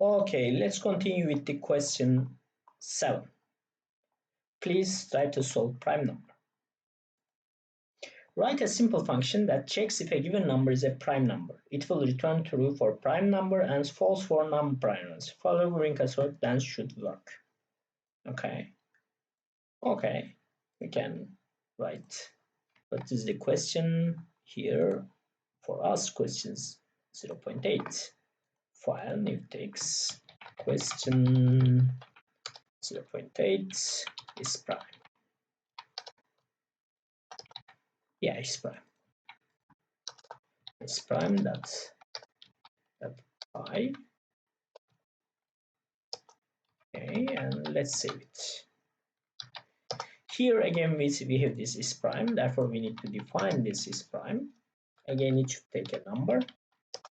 Okay, let's continue with the question 7. Please try to solve prime number. Write a simple function that checks if a given number is a prime number. It will return true for prime number and false for non-prime numbers. Following assert then should work. Okay. Okay, we can write. What is the question here? For us, questions 0.8. File new text. Question 0.8 is prime. Yeah, it's prime. It's prime. That's pi. Okay, and let's save it. Here again we have this is prime, therefore we need to define this is prime. Again it should take a number,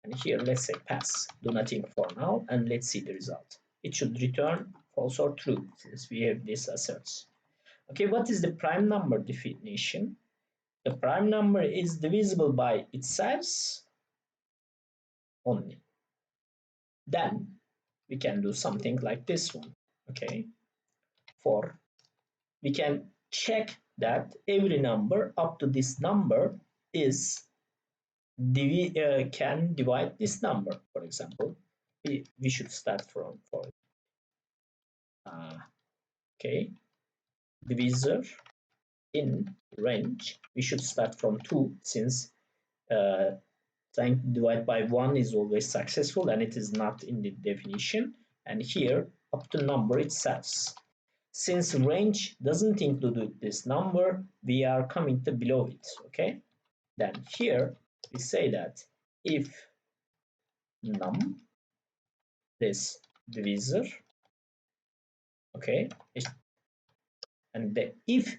and here let's say pass, do nothing for now, and let's see the result. It should return false or true since we have this asserts. Okay, what is the prime number definition? The prime number is divisible by itself only. Then we can do something like this one. Okay, for we can check that every number up to this number is can divide this number. For example, we should start from for okay, divisor in range. We should start from 2 since trying to divide by 1 is always successful and it is not in the definition. And here up to number itself. Since range doesn't include this number, we are coming to below it. Okay. Then here we say that if num this divisor, okay, and if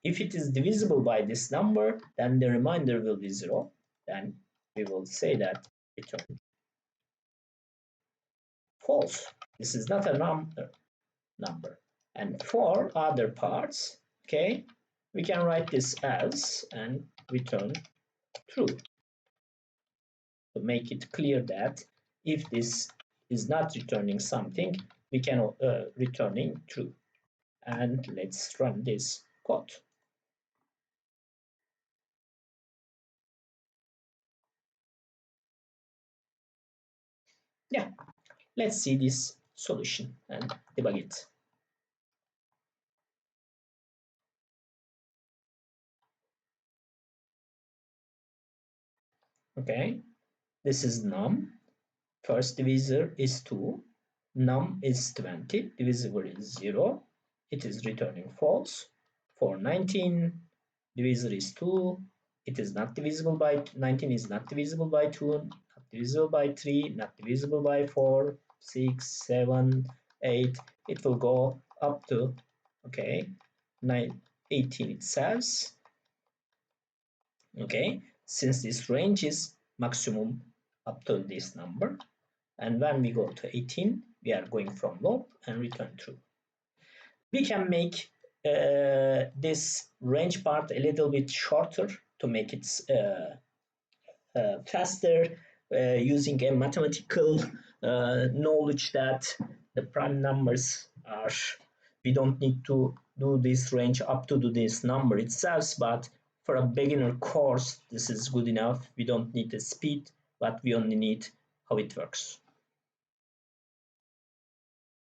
it is divisible by this number, then the remainder will be 0. Then we will say that return false. This is not a number. And for other parts, okay, we can write this else and return true to make it clear that if this is not returning something, we can returning true. And let's run this code. Yeah, let's see this solution and debug it. Okay, this is num. First divisor is 2. Num is 20. Divisible is 0. It is returning false. For 19, divisor is 2. It is not divisible by 19 is not divisible by 2, not divisible by 3, not divisible by 4, 6, 7, 8. It will go up to, okay, 18 itself. Okay, since this range is maximum up to this number, and when we go to 18, we are going from loop and return true. We can make this range part a little bit shorter to make it faster using a mathematical knowledge that the prime numbers are, we don't need to do this range up to this number itself, but for a beginner course this is good enough. We don't need the speed, but we only need how it works.